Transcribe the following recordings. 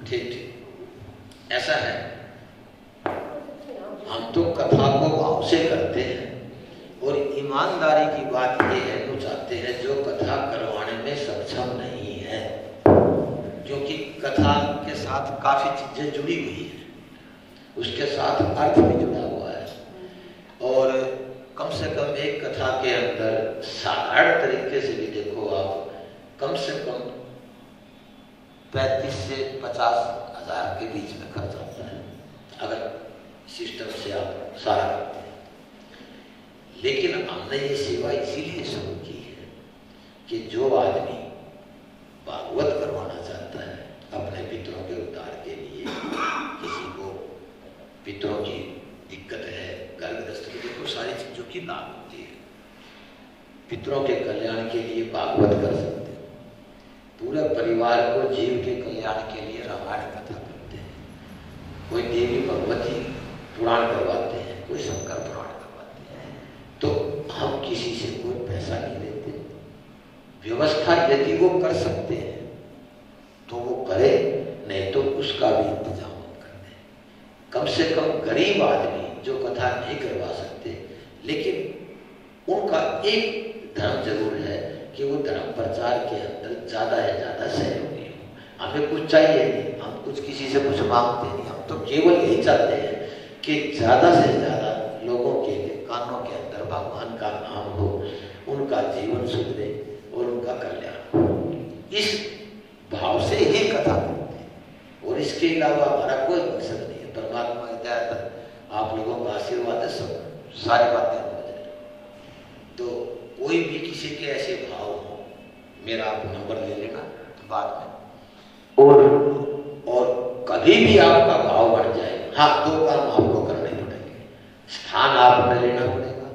ठीक, ऐसा है। हम तो कथा को भाव से करते हैं और ईमानदारी की बात ये है, वो चाहते हैं जो कथा करवाने में सक्षम नहीं है, क्योंकि कथा के साथ काफी चीजें जुड़ी हुई है, उसके साथ अर्थ भी जुड़ा हुआ है। और कम से कम एक कथा के अंदर साधारण तरीके से भी देखो आप, कम से कम 35 से 50 हजार के बीच में खर्च आता है, अगर सिस्टम से आप सारा करते हैं। लेकिन हमने ये सेवा इसीलिए शुरू की है कि जो आदमी भागवत करवाना चाहता है अपने पितरों के उद्धार के लिए, किसी को पितरों की दिक्कत है, गर्भग्रस्त के लिए, सारी चीजों की लाभ होती है, पितरों के कल्याण के लिए भागवत कर सकते हैं, पूरे परिवार को जीव के कल्याण के लिए रामायण कथा करते हैं, कोई देवी भगवती पुराण करवाते हैं, कोई शंकर पुराण करवाते हैं। तो हम किसी से कोई पैसा नहीं लेते, व्यवस्था यदि वो कर सकते हैं तो वो करे, नहीं तो उसका भी इंतजाम कर दें। कम से कम गरीब आदमी जो कथा नहीं करवा सकते, लेकिन उनका एक धर्म जरूर है कि वो धर्म प्रचार के अंदर ज्यादा से ज्यादा सहयोगी हो। हमें कुछ चाहिए नहीं, हम कुछ किसी से कुछ मांगते नहीं, हम तो केवल यही चाहते हैं कि ज्यादा से ज्यादा लोगों के कानों के अंदर भगवान का नाम हो, उनका जीवन सुधरे और उनका कल्याण हो। इस भाव से ही कथा करते हैं और इसके अलावा हमारा कोई मकसद नहीं है। परमात्मा की दया तक आप लोगों का आशीर्वाद है, सब सारी बातें हो जाए। तो कोई भी किसी के ऐसे भाव हो, मेरा आप नंबर ले लेना बाद में, और कभी भी आपका भाव बढ़ जाए, हाँ, 2 काम आपको करने पड़ेंगे। स्थान आपने लेना पड़ेगा,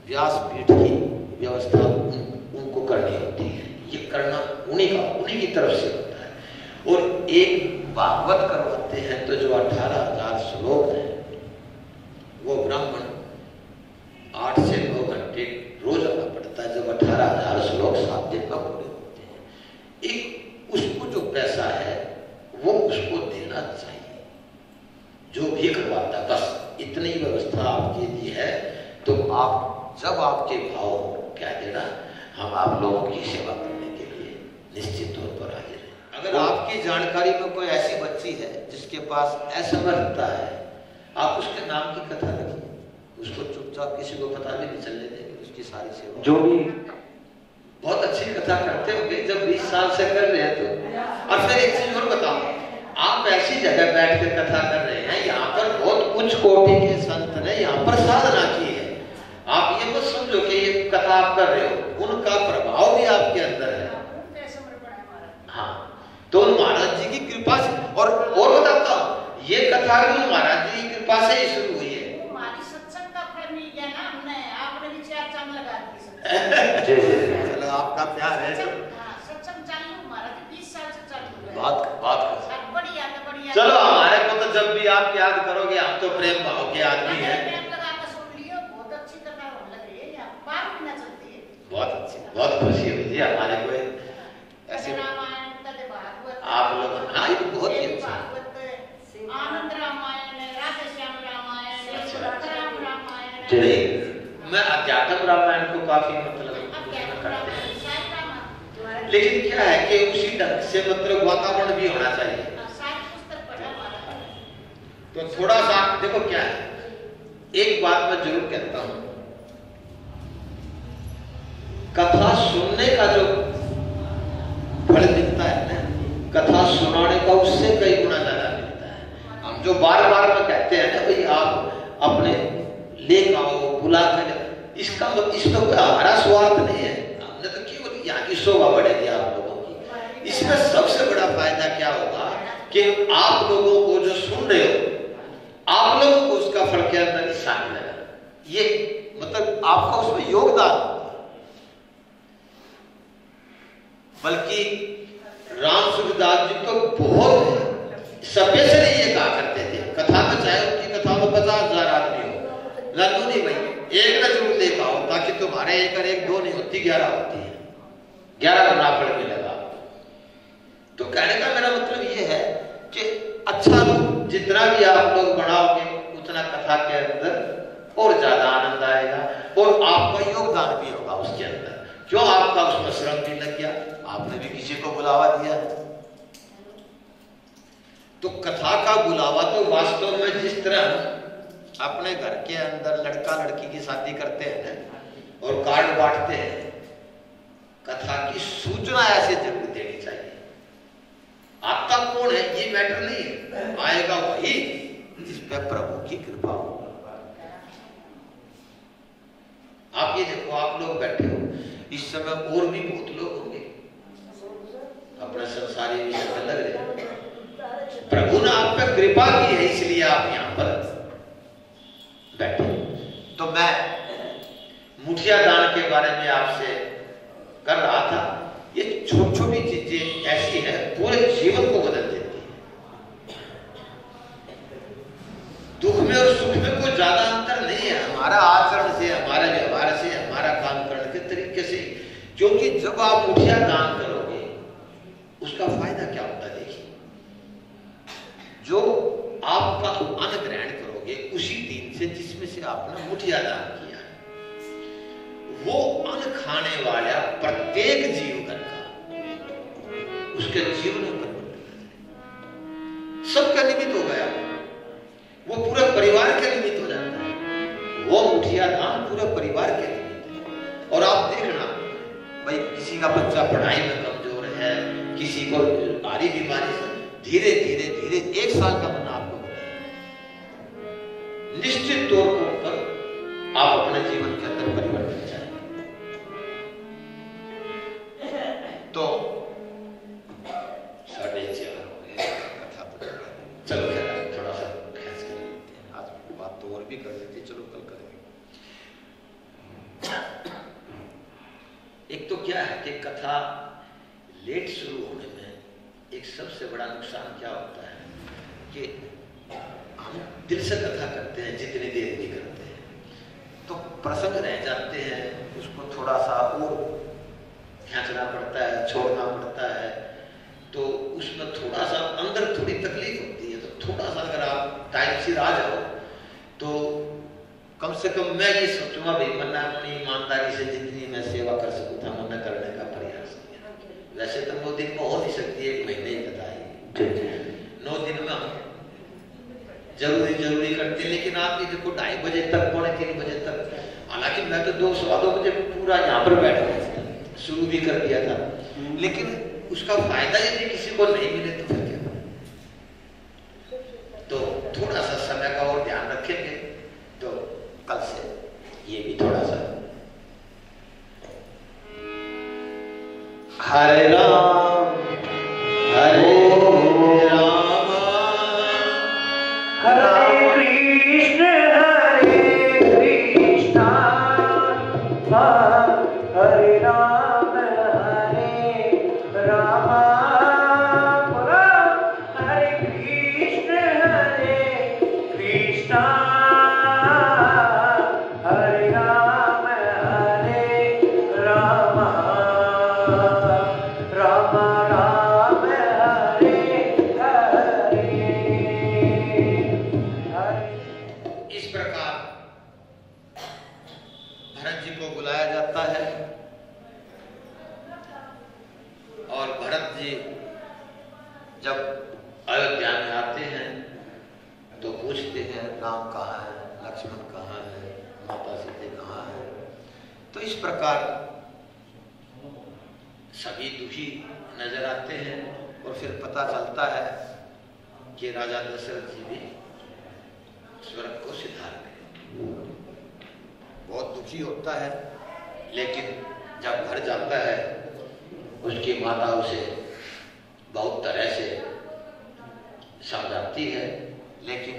व्यासपीठ की व्यवस्था उनको करनी होती है, ये करना उन्हीं की तरफ से होता है। और एक भागवत करवाते हैं तो जो 18,000 श्लोक हैं वो ब्राह्मण 8 से 9 घंटे रोज आना पड़ता है, जब 18,000 श्लोक 7 दिन में पूरे होते हैं। एक उसको जो पैसा है वो उसको देना चाहिए, जो भी करवाता, बस इतनी व्यवस्था आपके लिए है। तो आप जब आपके भाव कह देना, हम आप लोगों की सेवा करने के लिए निश्चित तौर पर हाजिर हैं। अगर आपकी जानकारी में कोई ऐसी बच्ची है जिसके पास असमर्थता है, आप उसके नाम की कथा रखिए, उसको चुपचाप किसी को पता भी नहीं चलने देंगे, उसकी सारी सेवा। जो भी बहुत अच्छी कथा करते होंगे, जब 20 साल से कर रहे हैं तो। और फिर एक चीज और बताऊं, आप ऐसी जगह बैठ कर कथा कर रहे हैं, यहाँ पर बहुत उच्च कोटि के संत ने यहाँ पर साधना की है। आप ये मत समझो कि ये कथा आप कर रहे हो, उनका प्रभाव भी आपके अंदर है। हाँ, तो महाराज जी की कृपा से, और बताता हूँ, ये कथा भी महाराज जी की कृपा से ही शुरू हुई है। हमारी सत्संग का फल मिल गया ना, हमने आपने भी 4 चांद लगा दिए। चलो, आपका प्यार है। सत्संग चालू हमारा 20 साल से चालू है। बात बढ़िया। चलो, हमारे को तो जब भी आप याद करोगे, हम तो प्रेम भाव के आदमी हैं। बहुत अच्छी, बहुत खुशी हुई जी हमारे को ऐसे आप लोग। हाँ, ये बहुत ही अच्छा, आनंद रामायण, राधे श्याम रामायण, राम रामायण। चलिए, मैं अध्यात्म रामायण को काफी मतलब करते हैं, लेकिन क्या है कि उसी ढंग से मतलब वातावरण भी होना चाहिए। तो थोड़ा सा देखो क्या है, एक बात मैं जरूर कहता हूं, कथा सुनने का जो फल मिलता है ना, कथा सुनाने का उससे कई गुना ज्यादा मिलता है। हम जो बार बार में कहते हैं ना, भाई आप अपने लेकर आओ, बुला कर, इसका इसमें कोई हमारा स्वार्थ नहीं है, हमने तो केवल यहाँ की शोभा बढ़ेगी आप लोगों की। इसमें सबसे बड़ा फायदा क्या होगा कि आप लोगों को जो सुन रहे हो, आप लोगों को उसका फल के अंदर शामिल है, ये मतलब आपका उसमें योगदान। बल्कि राम सूरदास जी तो बहुत स्पेशली ये कहा करते थे कथा में, चाहे उनकी कथा में 50,000 आदमी हो, लल्लू नहीं भाई, एक न जरूर लेकर आओ, ताकि तुम्हारे 1 और 1 2 नहीं होती, 11 होती है। 11 गुना फल मिलेगा। तो कहने का मेरा मतलब ये है कि अच्छा रूप जितना भी आप लोग बढ़ाओगे उतना कथा के अंदर और ज्यादा आनंद आएगा और आपका योगदान भी होगा उसके अंदर। क्यों? आपका उसमें श्रम भी लग गया, आपने भी किसी को बुलावा दिया। तो कथा का बुलावा तो वास्तव में जिस तरह अपने घर के अंदर लड़का लड़की की शादी करते हैं और कार्ड बांटते हैं, कथा की सूचना ऐसे जरूर देनी चाहिए। आता कौन है ये मैटर नहीं है, आएगा वही जिस पे प्रभु की कृपा हो। आप ये देखो, आप लोग बैठे हो, इस समय और भी बहुत लोग होंगे अपने संसारी विषय में लग रहे। प्रभु ने आप पे कृपा की है इसलिए आप यहां पर बैठे। तो मैं मुठिया दान के बारे में आपसे कर रहा था। ये छोटी छोटी चीजें ऐसी हैं पूरे जीवन को बदल देती है। दुख में और सुख में कोई ज्यादा अंतर नहीं है, हमारा आचरण से, हमारे व्यवहार से, हमारा काम करने के तरीके से। क्योंकि जब आप मुठिया दान करोगे उसका फायदा क्या होता है? देखिए, जो आपका अन्न ग्रहण करोगे उसी दिन से जिसमें से आपने मुठिया दान किया, वो अन्न खाने वाला प्रत्येक जीवगण का उसके जीवन में परिवर्तन सबका निमित्त हो गया। वो पूरे परिवार के निमित्त हो जाता है। वो मुठिया दान पूरे परिवार के निमित्त है। और आप देखना भाई, किसी का बच्चा पढ़ाई में कमजोर है, किसी को भारी बीमारी से, धीरे धीरे धीरे 1 साल का बना आपको निश्चित तौर पर आप अपने जीवन के अंदर परिवर्तन चाहेंगे। तो 4:30 हो गए, कथा तो चलो थोड़ा सा खींच कर लेते हैं। आज बात तो और भी कर लेते, चलो कल करेंगे। एक तो क्या है कि कथा लेट शुरू होने में एक सबसे बड़ा नुकसान क्या होता है कि हम दिल से कथा करते हैं, जितनी देर भी करते हैं, तो प्रसंग रह जाते हैं, उसको थोड़ा सा और खींचना पड़ता है, छोड़ना पड़ता है। तो उसमें थोड़ा सा अंदर थोड़ी तकलीफ होती है। तो थोड़ा सा अगर आप टाइम से आ जाओ तो कम से कम मैं ये सोचूंगा भाई मैंने अपनी ईमानदारी से जितनी मैं सेवा कर सकूं था मैंने करने का प्रयास किया। वैसे तो 9 दिन में हो नहीं सकती, 1 महीने ही बताइए। 9 दिन में हम जरूरी करते हैं, लेकिन आप ये देखो 2:30 बजे तक, 2:45 बजे तक, हालांकि मैं तो 2 सवा 2 बजे पूरा यहाँ पर बैठ गया था, शुरू भी कर दिया था। लेकिन उसका फायदा यदि किसी को नहीं मिले तो फिर क्या? तो थोड़ा सा समय का और ध्यान रखेंगे तो कल से ये भी थोड़ा सा हरे राम हरे राम हरे कृष्ण हरे राम हरे राम हरे कृष्ण हरे राम राम राम हरे हरे। इस प्रकार भरत जी को बुलाया जाता है और भरत जी जब अयोध्या में आते हैं तो पूछते हैं राम कहाँ है, लक्ष्मण कहाँ है, माता सीता कहाँ है। तो इस प्रकार सभी दुखी नजर आते हैं और फिर पता चलता है कि राजा दशरथ जी भी स्वर्ग को सिधार गए। बहुत दुखी होता है, लेकिन जब घर जाता है उसकी माता उसे बहुत तरह से समझाती है, लेकिन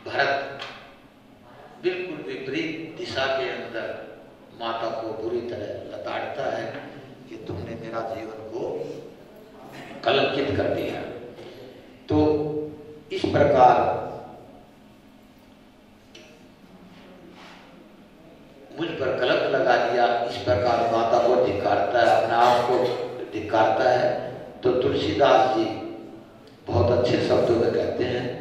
भरत बिल्कुल विपरीत दिशा के अंदर माता को बुरी तरह लताड़ता है कि तुमने मेरा जीवन को कलंकित कर दिया। तो इस प्रकार मुझ पर कलंक लगा दिया, इस प्रकार माता को धिक्कारता है, अपने आप को धिक्कारता है, तो तुलसीदास जी बहुत अच्छे शब्दों में कहते हैं,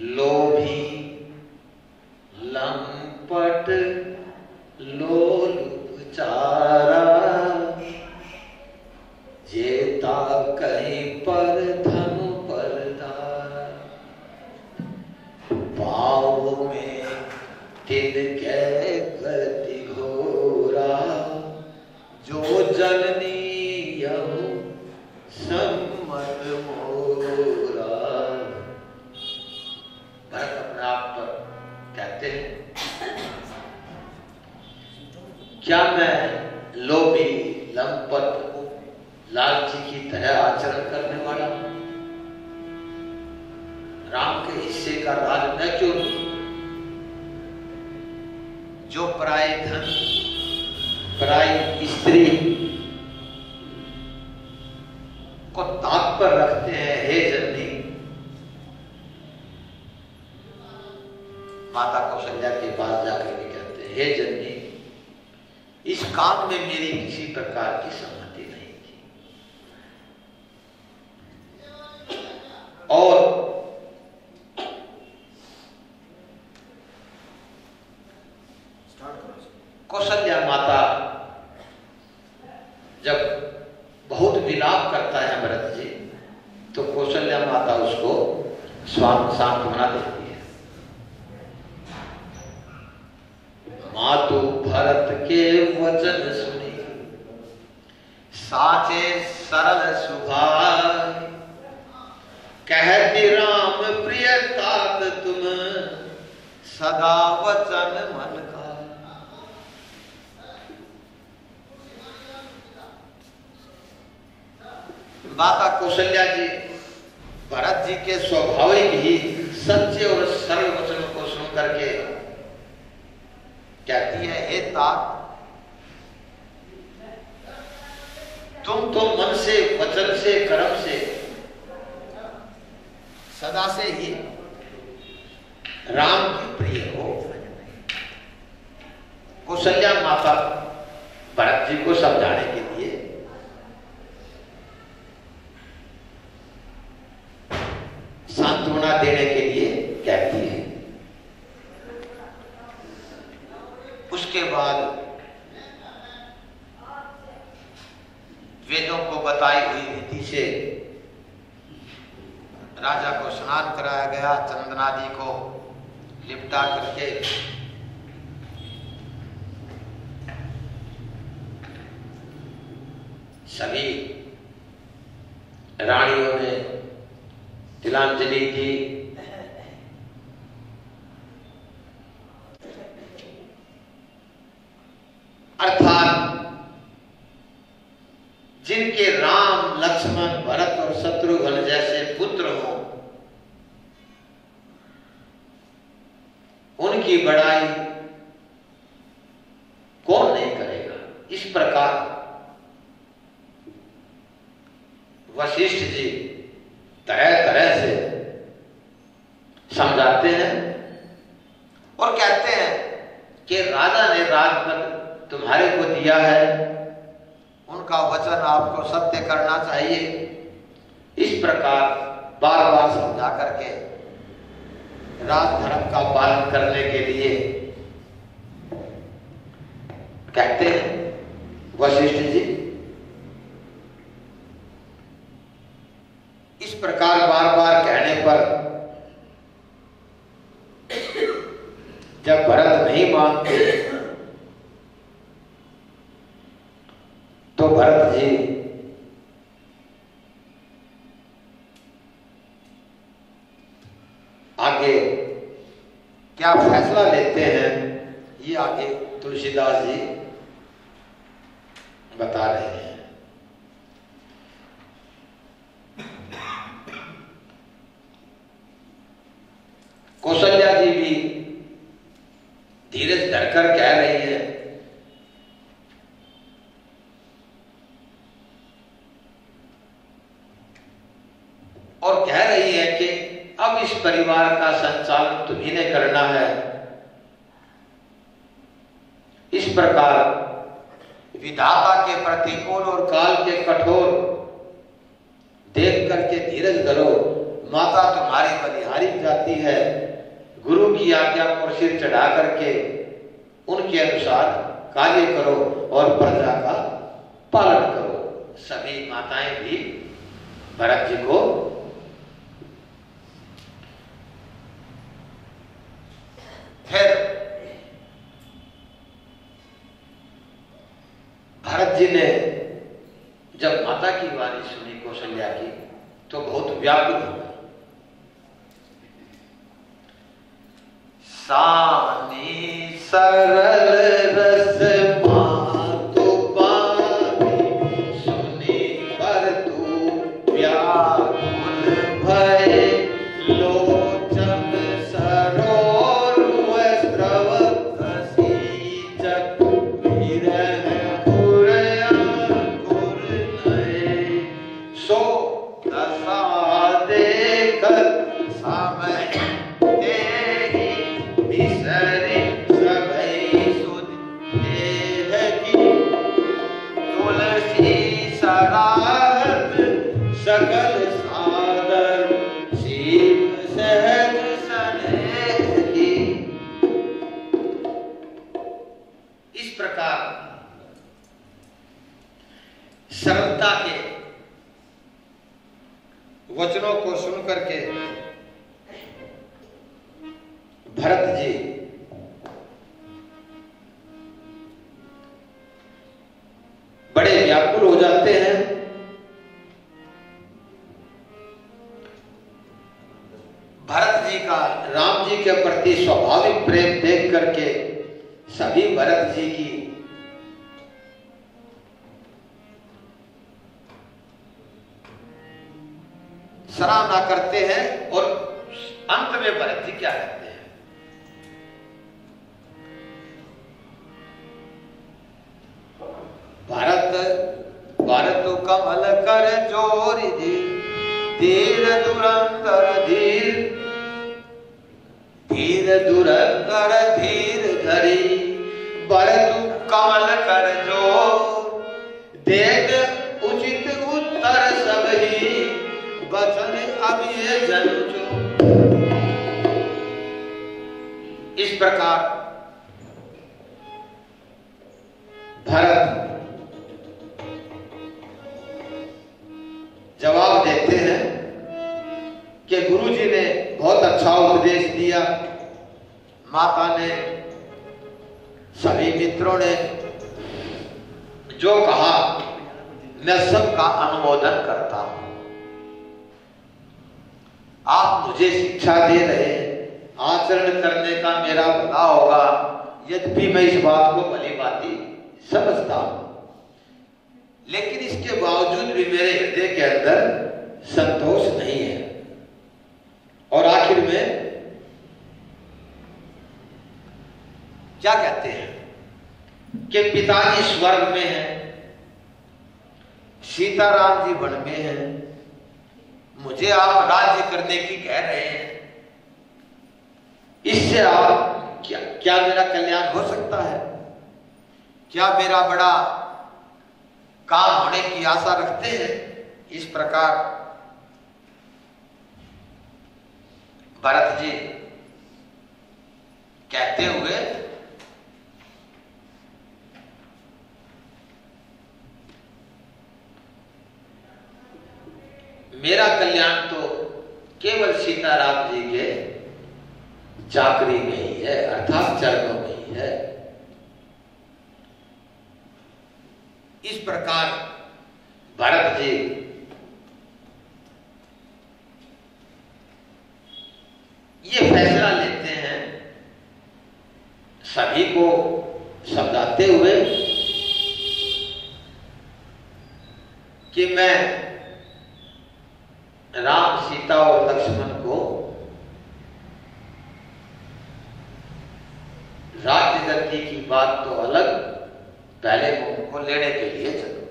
लोभी लंपट लोलुप चारा, जेता कहीं पर धनु पर धारा, पाँव में तिनके गति घोरा, जो जननी यहु सम्मत मोरा। भरत अपने आप पर कहते हैं, क्या मैं लोभी लंपट लालची की तरह आचरण करने वाला हूं? राम के हिस्से का राज मैं क्यों नहीं? जो पराई धन पराई स्त्री को ताक पर रखते हैं, हे जननी, माता कौशल्या के पास जाकर के कहते हैं, हे जननी, इस काम में मेरी किसी प्रकार की सहमति नहीं थी, और कौशल्या माता जब बहुत विलाप करता है भरत जी, तो कौशल्या माता उसको सांत्वना देती है। मातु भरत के वचन सुनी, साचे सरल सुभाय, कहती राम प्रिय तात तुम, सदा वचन मन का। माता कौशल्या जी भरत जी के स्वाभाविक ही सच्चे और सरल वचनों को सुन करके कहती है, हे तात, तुम तो मन से, वचन से, कर्म से सदा से ही राम की प्रिय हो। कौशल्या माता भरत जी को समझाने के लिए सांत्वना देने के लिए कहती है। उसके बाद वेदों को बताई हुई रीति से राजा को स्नान कराया गया, चंदनादि को लिपटा करके सभी रानियों ने तिलांजलि की। अर्थात जिनके राम, लक्ष्मण, भरत और शत्रुघ्न जैसे पुत्र हो, उनकी बड़ाई कौन नहीं करेगा। इस प्रकार वशिष्ठ जी तरह तरह से समझाते हैं और कहते हैं कि राजा ने राजपद तुम्हारे को दिया है, उनका वचन आपको सत्य करना चाहिए। इस प्रकार बार बार समझा करके राजधर्म का पालन करने के लिए कहते हैं वशिष्ठ जी। इस प्रकार बार बार कहने पर जब भरत नहीं मानते तो भरत जी आगे क्या फैसला लेते हैं, ये आगे तुलसीदास जी बता रहे हैं। कौशल्या जी भी धीरज धरकर कह रही है, और कह रही है कि अब इस परिवार का संचालन तुम्ही ने करना है, इस प्रकार विधाता के प्रतिकूल और काल के कठोर देख करके धीरज धरो, माता तुम्हारी बलिहारी जाती है। गुरु की आज्ञा पर सिर चढ़ा करके उनके अनुसार कार्य करो और प्रजा का पालन करो। सभी माताएं भी भरत जी को फिर भरत जी ने जब माता की वाणी सुनी कौशल्या की तो बहुत व्याकुल हो गए। सानी सरल रस मातु पानी सुनी पर तू व्याकुल भय लोचन सरोर स्रव सीचक विरह पुर अंकुर नए सो दशा देकर समय विसरे सबई सुध देह की तुलसी सराहत सकल सादर शिव सहज स्नेह की। इस प्रकार सरलता के वचनों को सुन करके भरत जी बड़े व्याकुल हो जाते हैं। भरत जी का राम जी के प्रति स्वाभाविक प्रेम देख करके सभी भरत जी की सराहना करते हैं और अंत में भरत जी क्या कहते हैं? भारत कमल कर जोर धीर दुरंतर धीर दुरंतर धीर धरी भरत कमल कर जोर देख उचित उत्तर सब ही वचन अब ये जन जो। इस प्रकार भरत जवाब देते हैं कि गुरुजी ने बहुत अच्छा उपदेश दिया, माता ने, सभी मित्रों ने जो कहा मैं सबका अनुमोदन करता हूं। आप मुझे शिक्षा दे रहे हैं, आचरण करने का मेरा भला होगा, यद्यपि मैं इस बात को भली भांति समझता हूं, लेकिन इसके बावजूद भी मेरे हृदय के अंदर संतोष नहीं है। और आखिर में क्या कहते हैं कि पिताजी स्वर्ग में हैं, सीताराम जी वन में हैं, मुझे आप राज्य करने की कह रहे हैं, इससे आप क्या मेरा कल्याण हो सकता है? क्या मेरा बड़ा काम होने की आशा रखते हैं? इस प्रकार भरत जी कहते हुए मेरा कल्याण तो केवल सीताराम जी के चाकरी में ही है, अर्थात चरणों में ही है। इस प्रकार भरत जी ये फैसला लेते हैं, सभी को समझाते हुए कि मैं राम, सीता और लक्ष्मण को राज्य गद्दी की बात तो अलग, पहले मैं उनको लेने के लिए चलूं।